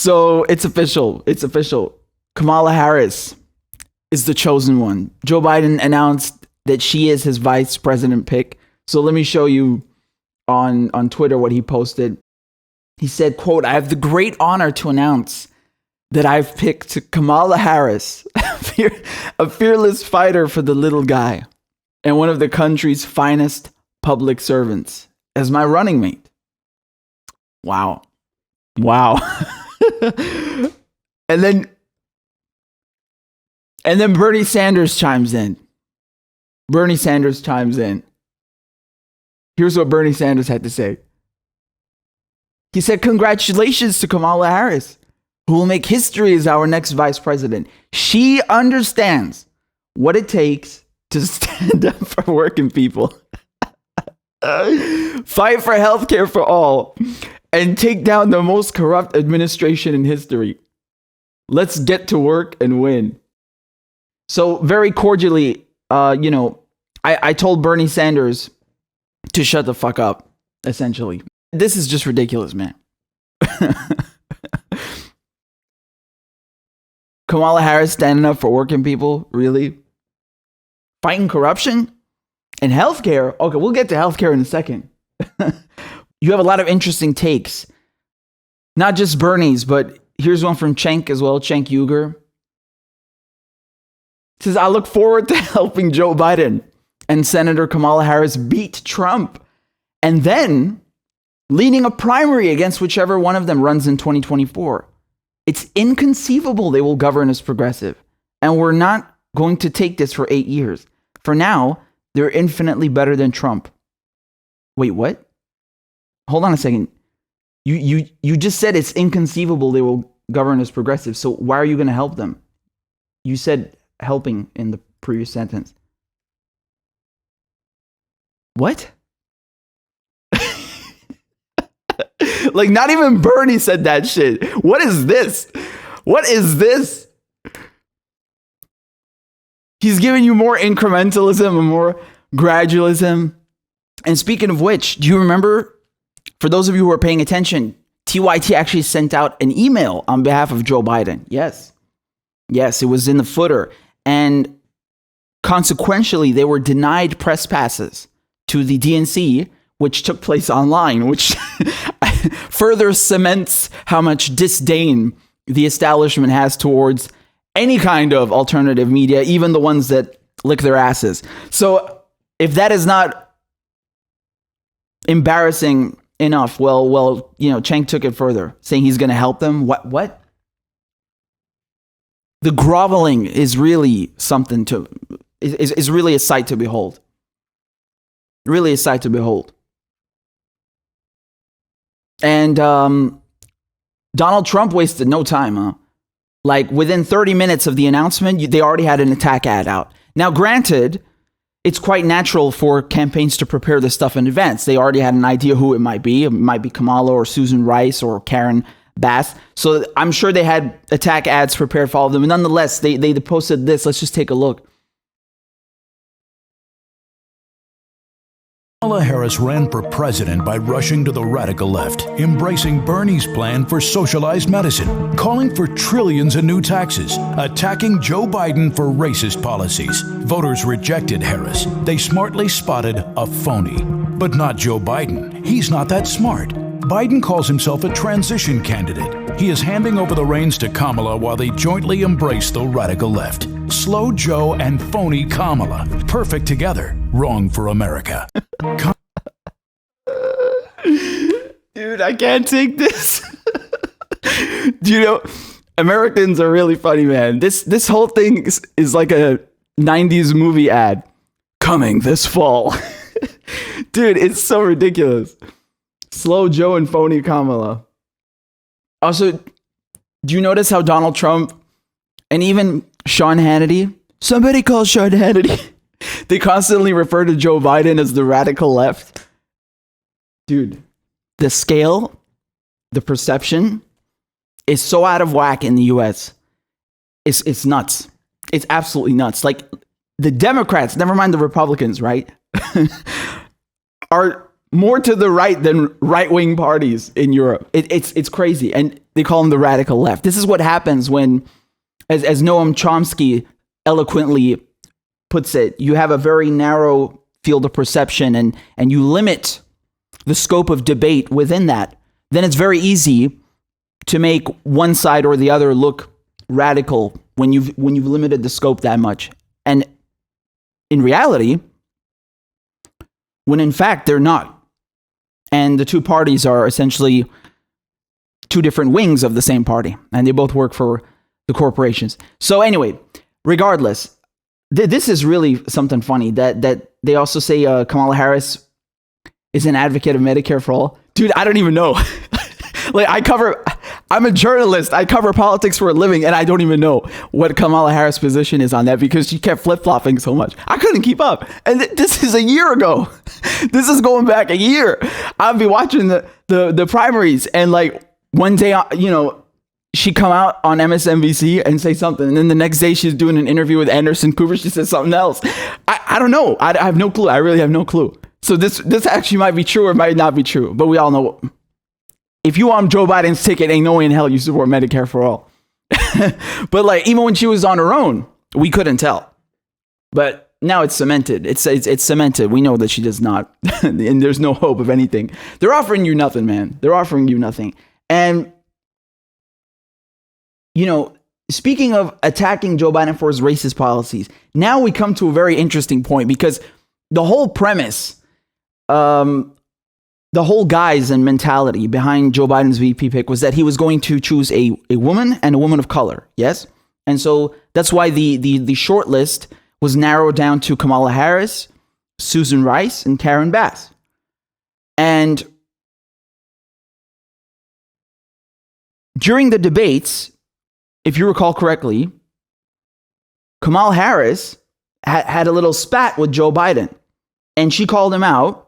So it's official. It's official. Kamala Harris is the chosen one. Joe Biden announced that she is his vice president pick. So let me show you on Twitter what he posted. He said, quote, "I have the great honor to announce that I've picked Kamala Harris, a fearless fighter for the little guy and one of the country's finest public servants, as my running mate." Wow. Wow. And then Bernie Sanders chimes in. Here's what Bernie Sanders had to say. He said, "Congratulations to Kamala Harris, who will make history as our next vice president. She understands what it takes to stand up for working people, fight for healthcare for all, and take down the most corrupt administration in history. Let's get to work and win." So very cordially, I told Bernie Sanders to shut the fuck up, essentially. This is just ridiculous, man. Kamala Harris standing up for working people, really? Fighting corruption? And healthcare? Okay, we'll get to healthcare in a second. You have a lot of interesting takes. Not just Bernie's, but here's one from Cenk as well, Cenk Uygur. It says, "I look forward to helping Joe Biden and Senator Kamala Harris beat Trump and then leading a primary against whichever one of them runs in 2024. It's inconceivable they will govern as progressive, and we're not going to take this for 8 years. For now, they're infinitely better than Trump." Wait, what? Hold on a second. You just said it's inconceivable they will govern as progressive, so why are you going to help them? You said helping in the previous sentence. What? Like, not even Bernie said that shit. What is this? What is this? He's giving you more incrementalism and more gradualism. And speaking of which, do you remember, for those of you who are paying attention, TYT actually sent out an email on behalf of Joe Biden. Yes, it was in the footer. And consequentially, they were denied press passes to the DNC, which took place online, which further cements how much disdain the establishment has towards any kind of alternative media, even the ones that lick their asses. So if that is not embarrassing enough, well, Cenk took it further, saying he's going to help them. What? The groveling is really something is really a sight to behold. Really a sight to behold. And Donald Trump wasted no time, huh? Like, within 30 minutes of the announcement, they already had an attack ad out. Now, granted, it's quite natural for campaigns to prepare this stuff in advance. They already had an idea who it might be. It might be Kamala or Susan Rice or Karen Bass. So I'm sure they had attack ads prepared for all of them. And nonetheless, they posted this. Let's just take a look. Kamala Harris ran for president by rushing to the radical left, embracing Bernie's plan for socialized medicine, calling for trillions in new taxes, attacking Joe Biden for racist policies. Voters rejected Harris. They smartly spotted a phony. But not Joe Biden. He's not that smart. Biden calls himself a transition candidate. He is handing over the reins to Kamala while they jointly embrace the radical left. Slow Joe and phony Kamala. Perfect together. Wrong for America. Dude, I can't take this. Do you know, Americans are really funny, man. This whole thing is like a 90s movie ad. Coming this fall. Dude, it's so ridiculous. Slow Joe and phony Kamala. Also, do you notice how Donald Trump and even Sean Hannity, somebody call Sean Hannity, they constantly refer to Joe Biden as the radical left? Dude, the scale, the perception is so out of whack in the US. It's nuts. It's absolutely nuts. Like, the Democrats, never mind the Republicans, right? are more to the right than right-wing parties in Europe. It's crazy. And they call them the radical left. This is what happens when, as Noam Chomsky eloquently puts it, you have a very narrow field of perception and you limit the scope of debate within that. Then it's very easy to make one side or the other look radical when you've limited the scope that much. And in reality, when in fact they're not. And the two parties are essentially two different wings of the same party, and they both work for the corporations. So anyway, regardless, this is really something funny that they also say Kamala Harris is an advocate of Medicare for all. Dude, I don't even know. I'm a journalist. I cover politics for a living, and I don't even know what Kamala Harris' position is on that because she kept flip-flopping so much. I couldn't keep up. And this is a year ago. This is going back a year. I'll be watching the primaries, and like one day, she come out on MSNBC and say something, and then the next day she's doing an interview with Anderson Cooper. She says something else. I don't know. I have no clue. I really have no clue. So this actually might be true or might not be true, but we all know. If you want Joe Biden's ticket, ain't no way in hell you support Medicare for all. But like, even when she was on her own, we couldn't tell. But now it's cemented. It's cemented. We know that she does not. And there's no hope of anything. They're offering you nothing, man. They're offering you nothing. And, speaking of attacking Joe Biden for his racist policies, now we come to a very interesting point because the whole premise, the whole guise and mentality behind Joe Biden's VP pick was that he was going to choose a woman and a woman of color. Yes. And so that's why the short list was narrowed down to Kamala Harris, Susan Rice, and Karen Bass. And during the debates, if you recall correctly, Kamala Harris had a little spat with Joe Biden, and she called him out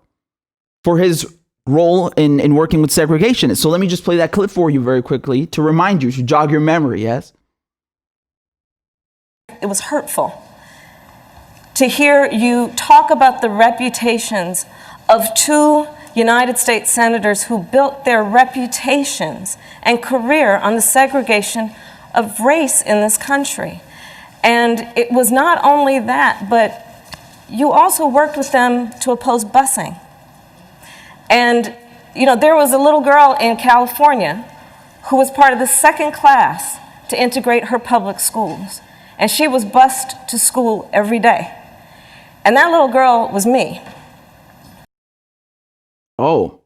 for his role in working with segregationists. So let me just play that clip for you very quickly to remind you, to jog your memory, yes? It was hurtful to hear you talk about the reputations of two United States senators who built their reputations and career on the segregation of race in this country. And it was not only that, but you also worked with them to oppose busing. And, there was a little girl in California who was part of the second class to integrate her public schools. And she was bused to school every day. And that little girl was me. Oh.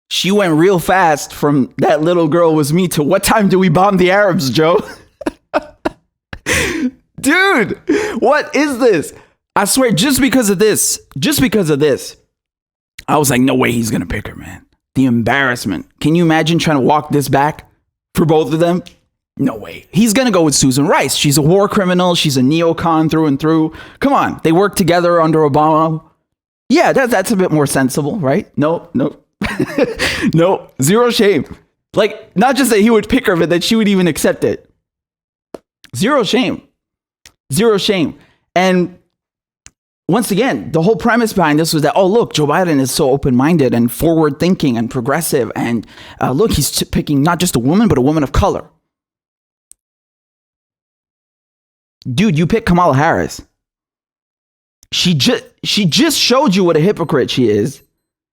She went real fast from that little girl was me to what time do we bomb the Arabs, Joe? Dude, what is this? I swear, just because of this, I was like, no way he's going to pick her, man. The embarrassment. Can you imagine trying to walk this back for both of them? No way. He's going to go with Susan Rice. She's a war criminal. She's a neocon through and through. Come on. They worked together under Obama. Yeah, that's a bit more sensible, right? No. No, zero shame. Like, not just that he would pick her, but that she would even accept it. Zero shame. And once again, the whole premise behind this was that, oh, look, Joe Biden is so open-minded and forward-thinking and progressive. And look, he's picking not just a woman, but a woman of color. Dude, you pick Kamala Harris. She just showed you what a hypocrite she is.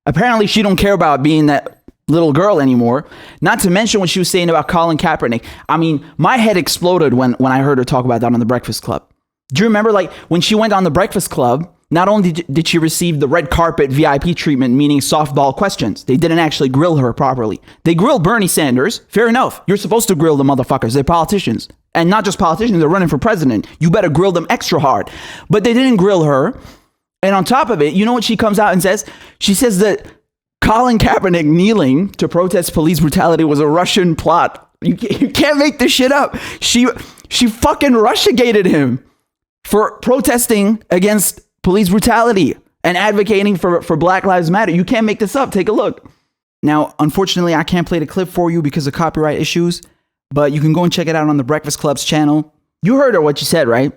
Apparently, she don't care about being that little girl anymore. Not to mention what she was saying about Colin Kaepernick. I mean, my head exploded when I heard her talk about that on the Breakfast Club. Do you remember, like, when she went on the Breakfast Club, not only did she receive the red carpet VIP treatment, meaning softball questions, they didn't actually grill her properly. They grilled Bernie Sanders. Fair enough. You're supposed to grill the motherfuckers. They're politicians. And not just politicians, they're running for president. You better grill them extra hard. But they didn't grill her. And on top of it, you know what she comes out and says? She says that Colin Kaepernick kneeling to protest police brutality was a Russian plot. You can't make this shit up. She fucking Russiagated him for protesting against police brutality and advocating for Black Lives Matter. You can't make this up. Take a look. Now, unfortunately, I can't play the clip for you because of copyright issues, but you can go and check it out on the Breakfast Club's channel. You heard her, what she said, right?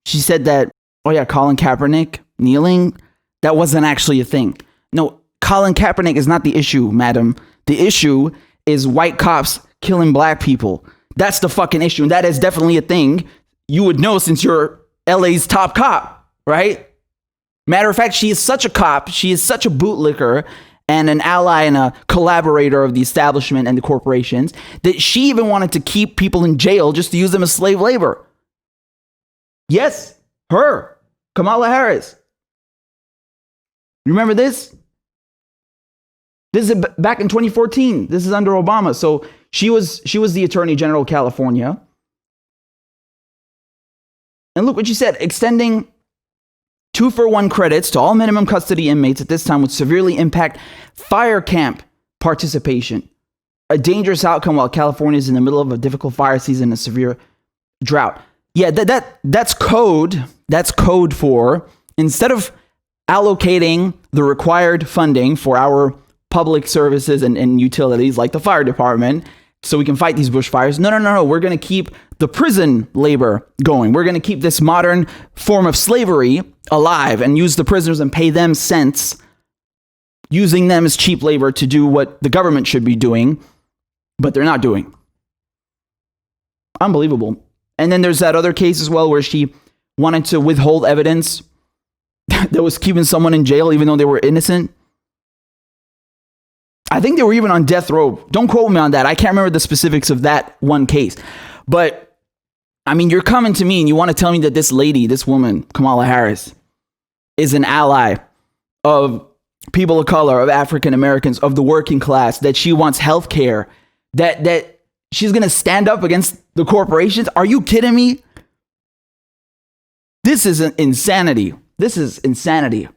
She said that, oh yeah, Colin Kaepernick, kneeling, that wasn't actually a thing. No, Colin Kaepernick is not the issue, madam. The issue is white cops killing black people. That's the fucking issue. And that is definitely a thing. You would know since you're LA's top cop, right? Matter of fact, she is such a cop. She is such a bootlicker and an ally and a collaborator of the establishment and the corporations that she even wanted to keep people in jail just to use them as slave labor. Yes, her, Kamala Harris. You remember this? This is back in 2014. This is under Obama. So she was the Attorney General of California. And look what she said, extending 2-for-1 credits to all minimum custody inmates at this time would severely impact fire camp participation. A dangerous outcome while California is in the middle of a difficult fire season and a severe drought. Yeah, that's code. That's code for, instead of allocating the required funding for our public services and utilities like the fire department so we can fight these bushfires. No. We're going to keep the prison labor going. We're going to keep this modern form of slavery alive and use the prisoners and pay them cents, using them as cheap labor to do what the government should be doing, but they're not doing. Unbelievable. And then there's that other case as well where she wanted to withhold evidence that was keeping someone in jail even though they were innocent. I think they were even on death row. Don't quote me on that. I can't remember the specifics of that one case. But, I mean, you're coming to me and you want to tell me that this lady, this woman, Kamala Harris, is an ally of people of color, of African Americans, of the working class, that she wants health care, that she's going to stand up against the corporations? Are you kidding me? This is insanity. This is insanity.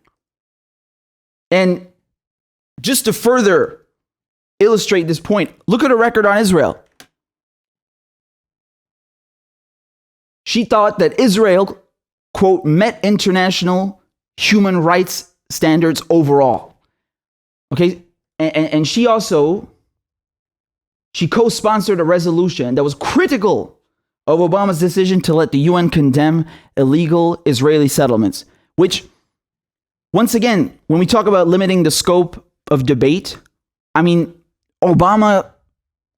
And just to further illustrate this point, look at her record on Israel. She thought that Israel, quote, met international human rights standards overall. Okay? And she co-sponsored a resolution that was critical of Obama's decision to let the UN condemn illegal Israeli settlements, which, once again, when we talk about limiting the scope of debate, I mean, Obama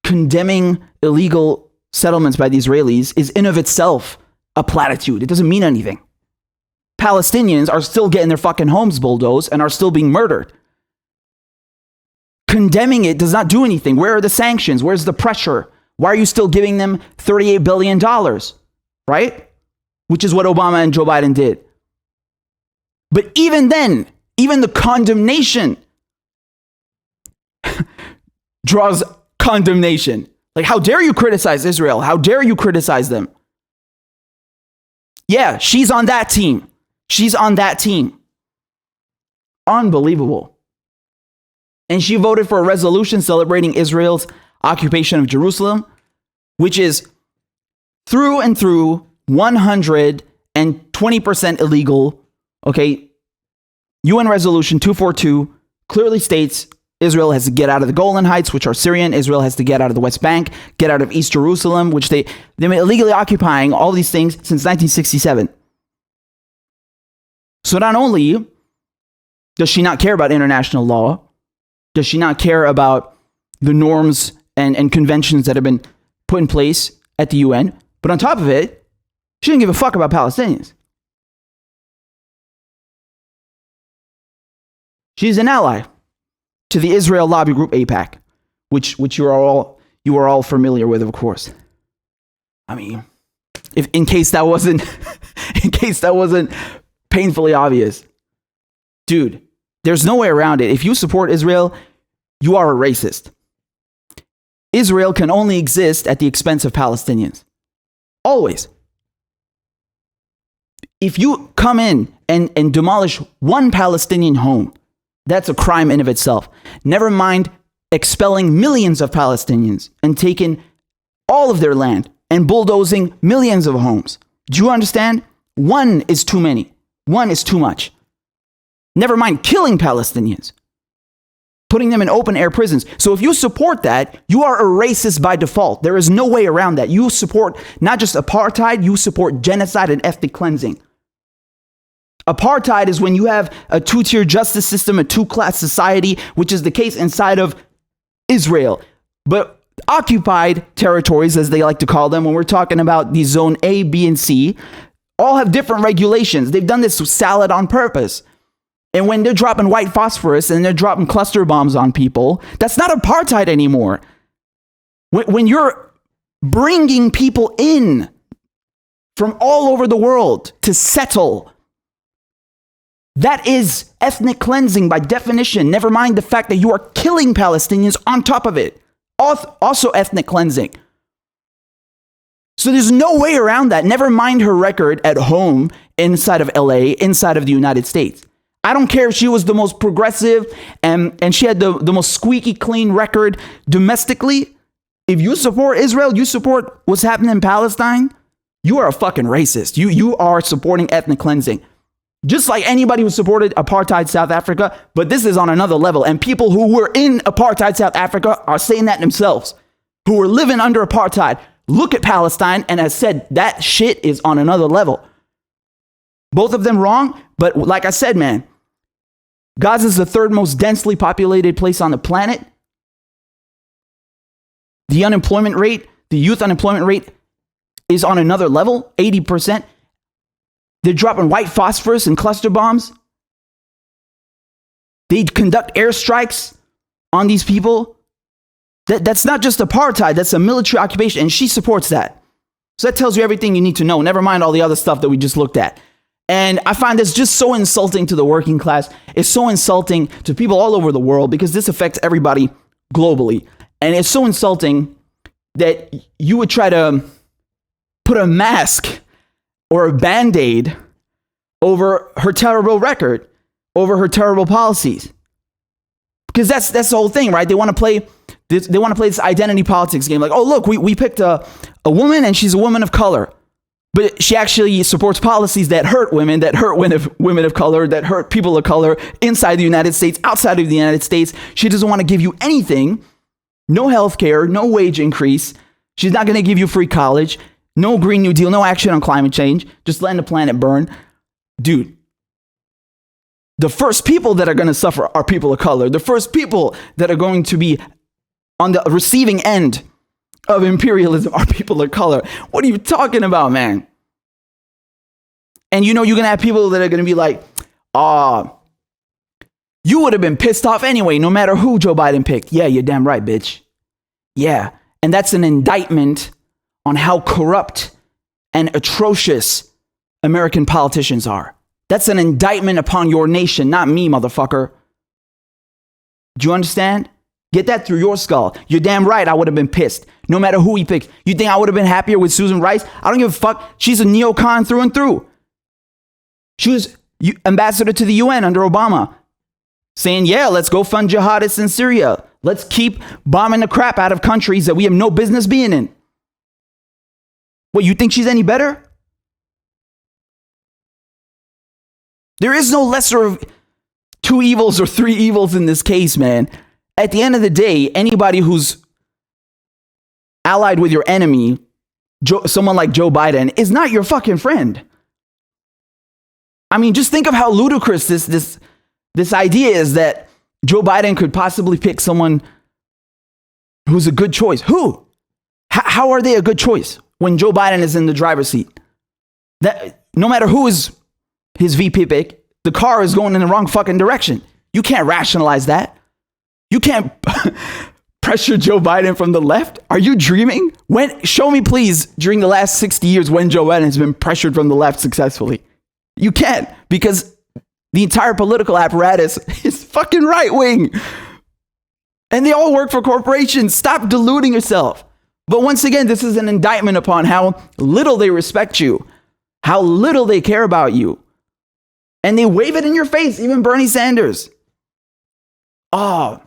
condemning illegal settlements by the Israelis is in of itself a platitude. It doesn't mean anything. Palestinians are still getting their fucking homes bulldozed and are still being murdered. Condemning it does not do anything. Where are the sanctions? Where's the pressure? Why are you still giving them $38 billion? Right? Which is what Obama and Joe Biden did. But even then, even the condemnation draws condemnation. Like, how dare you criticize Israel? How dare you criticize them? Yeah, she's on that team. She's on that team. Unbelievable. And she voted for a resolution celebrating Israel's occupation of Jerusalem, which is through and through 120% illegal. Okay. UN Resolution 242 clearly states Israel has to get out of the Golan Heights, which are Syrian. Israel has to get out of the West Bank, get out of East Jerusalem, which they've been illegally occupying all these things since 1967. So not only does she not care about international law, does she not care about the norms and conventions that have been put in place at the UN, but on top of it, she didn't give a fuck about Palestinians. She's an ally to the Israel lobby group AIPAC, which you are all familiar with, of course. I mean, if in case that wasn't painfully obvious, dude, there's no way around it. If you support Israel, you are a racist. Israel can only exist at the expense of Palestinians. Always. If you come in and demolish one Palestinian home, that's a crime in of itself. Never mind expelling millions of Palestinians and taking all of their land and bulldozing millions of homes. Do you understand? One is too many. One is too much. Never mind killing Palestinians, putting them in open air prisons. So if you support that, you are a racist by default. There is no way around that. You support not just apartheid, you support genocide and ethnic cleansing. Apartheid is when you have a two-tier justice system, a two-class society, which is the case inside of Israel. But occupied territories, as they like to call them, when we're talking about the zone A, B, and C, all have different regulations. They've done this salad on purpose. And when they're dropping white phosphorus and they're dropping cluster bombs on people, that's not apartheid anymore. When you're bringing people in from all over the world to settle, that is ethnic cleansing by definition. Never mind the fact that you are killing Palestinians on top of it. Also ethnic cleansing. So there's no way around that. Never mind her record at home inside of LA, inside of the United States. I don't care if she was the most progressive and she had the most squeaky clean record domestically. If you support Israel, you support what's happening in Palestine, you are a fucking racist. You are supporting ethnic cleansing. Just like anybody who supported apartheid South Africa, but this is on another level. And people who were in apartheid South Africa are saying that themselves, who were living under apartheid, look at Palestine and has said that shit is on another level. Both of them wrong, but like I said, man, Gaza is the third most densely populated place on the planet. The unemployment rate, the youth unemployment rate is on another level, 80%. They're dropping white phosphorus and cluster bombs. They conduct airstrikes on these people. That's not just apartheid, that's a military occupation, and she supports that. So that tells you everything you need to know, never mind all the other stuff that we just looked at. And I find this just so insulting to the working class. It's so insulting to people all over the world because this affects everybody globally. And it's so insulting that you would try to put a mask or a Band-Aid over her terrible record, over her terrible policies. Because that's the whole thing, right? They want to play this identity politics game. Like, oh, look, we picked a woman and she's a woman of color. But she actually supports policies that hurt women of color, that hurt people of color inside the United States, outside of the United States. She doesn't want to give you anything. No health care, no wage increase. She's not going to give you free college. No Green New Deal, no action on climate change. Just letting the planet burn. Dude, the first people that are going to suffer are people of color. The first people that are going to be on the receiving end of imperialism are people of color. What are you talking about, man? And you're going to have people that are going to be like, you would have been pissed off anyway, no matter who Joe Biden picked. Yeah, you're damn right, bitch. Yeah. And that's an indictment on how corrupt and atrocious American politicians are. That's an indictment upon your nation, not me, motherfucker. Do you understand? Get that through your skull. You're damn right, I would have been pissed. No matter who he picked. You think I would have been happier with Susan Rice? I don't give a fuck. She's a neocon through and through. She was ambassador to the UN under Obama. Saying, yeah, let's go fund jihadists in Syria. Let's keep bombing the crap out of countries that we have no business being in. What, you think she's any better? There is no lesser of two evils or three evils in this case, man. At the end of the day, anybody who's allied with your enemy, someone like Joe Biden, is not your fucking friend. I mean, just think of how ludicrous this idea is that Joe Biden could possibly pick someone who's a good choice. Who? How are they a good choice when Joe Biden is in the driver's seat? That no matter who is his VP pick, the car is going in the wrong fucking direction. You can't rationalize that. You can't pressure Joe Biden from the left. Are you dreaming? Show me, please, during the last 60 years when Joe Biden has been pressured from the left successfully. You can't, because the entire political apparatus is fucking right wing. And they all work for corporations. Stop deluding yourself. But once again, this is an indictment upon how little they respect you, how little they care about you. And they wave it in your face, even Bernie Sanders. Oh,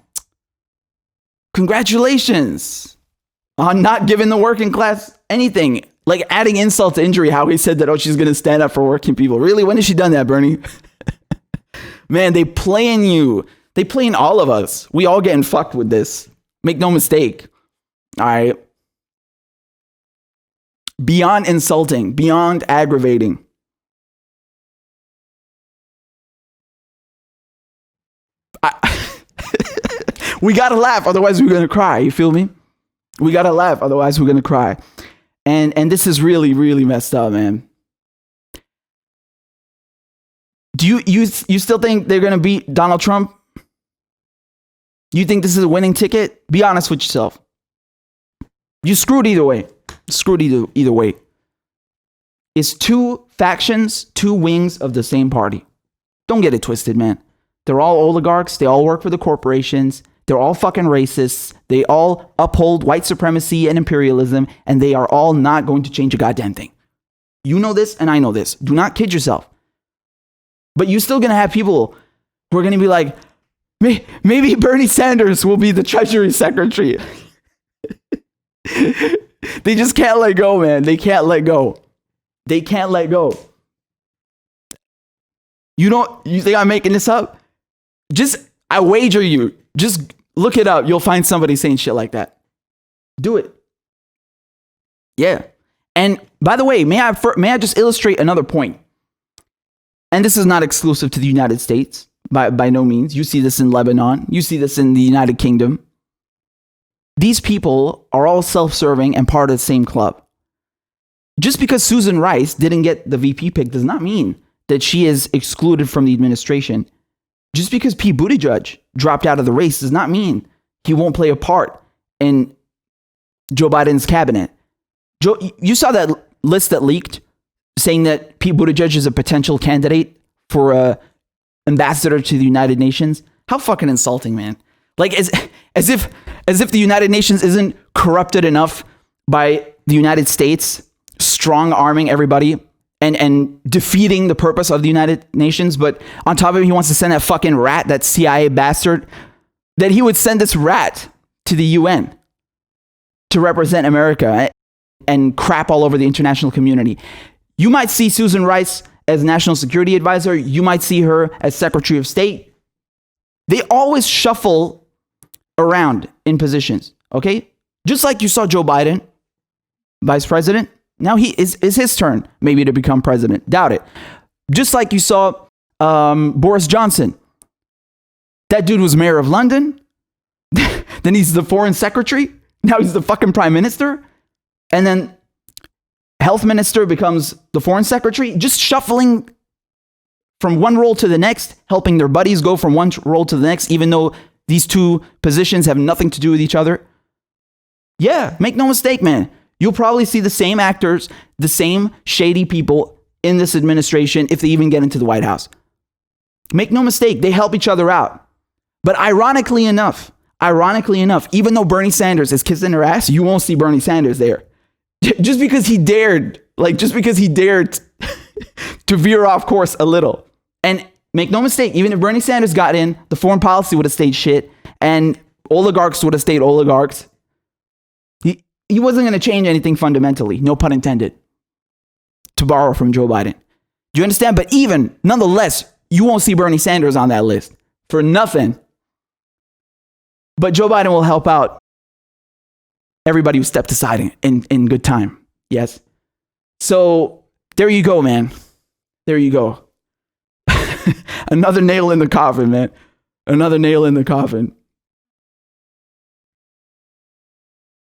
congratulations on not giving the working class anything. Like adding insult to injury, how he said that, oh, she's going to stand up for working people. Really? When has she done that, Bernie? Man, they playing you. They playing all of us. We all getting fucked with this. Make no mistake. All right. Beyond insulting, beyond aggravating. We gotta laugh, otherwise we're gonna cry. You feel me? We gotta laugh, otherwise we're gonna cry. And this is really, really messed up, man. Do you still think they're gonna beat Donald Trump? You think this is a winning ticket? Be honest with yourself. You screwed either way. Screwed either way. It's two factions, two wings of the same party. Don't get it twisted, man. They're all oligarchs. They all work for the corporations. They're all fucking racists. They all uphold white supremacy and imperialism, and they are all not going to change a goddamn thing. You know this, and I know this. Do not kid yourself. But you're still going to have people who are going to be like, maybe Bernie Sanders will be the Treasury Secretary. They just can't let go, man. They can't let go. They can't let go. You think I'm making this up? I wager you. Just look it up. You'll find somebody saying shit like that. Do it. Yeah. And by the way, may I just illustrate another point? And this is not exclusive to the United States, by no means. You see this in Lebanon. You see this in the United Kingdom. These people are all self-serving and part of the same club. Just because Susan Rice didn't get the VP pick does not mean that she is excluded from the administration. Just because Pete Buttigieg dropped out of the race does not mean he won't play a part in Joe Biden's cabinet. You saw that list that leaked saying that Pete Buttigieg is a potential candidate for ambassador to the United Nations. How fucking insulting, man. Like as if the United Nations isn't corrupted enough by the United States strong arming everybody and defeating the purpose of the United Nations. But on top of it, he wants to send that fucking rat, that CIA bastard, that he would send this rat to the UN to represent America and crap all over the international community. You might see Susan Rice as National Security Advisor. You might see her as Secretary of State. They always shuffle around in positions, okay? Just like you saw Joe Biden, Vice President. Now is his turn maybe to become president. Doubt it. Just like you saw Boris Johnson. That dude was mayor of London. Then he's the foreign secretary. Now he's the fucking prime minister. And then health minister becomes the foreign secretary. Just shuffling from one role to the next, helping their buddies go from one role to the next, even though these two positions have nothing to do with each other. Yeah, make no mistake, man. You'll probably see the same actors, the same shady people in this administration if they even get into the White House. Make no mistake, they help each other out. But ironically enough, even though Bernie Sanders is kissing her ass, you won't see Bernie Sanders there. Just because he dared to veer off course a little. And make no mistake, even if Bernie Sanders got in, the foreign policy would have stayed shit and oligarchs would have stayed oligarchs. He wasn't going to change anything fundamentally, no pun intended, to borrow from Joe Biden. Do you understand? But even, nonetheless, you won't see Bernie Sanders on that list for nothing. But Joe Biden will help out everybody who stepped aside in good time. Yes. So there you go, man. There you go. Another nail in the coffin, man. Another nail in the coffin.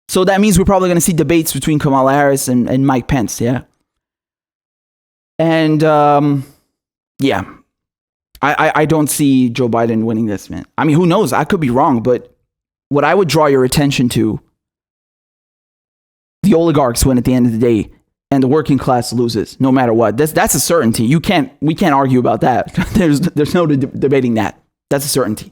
So that means we're probably going to see debates between Kamala Harris and Mike Pence, yeah? And, yeah. I don't see Joe Biden winning this, man. I mean, who knows? I could be wrong, but what I would draw your attention to, the oligarchs win at the end of the day, and the working class loses, no matter what. That's a certainty. We can't argue about that. There's no debating that. That's a certainty.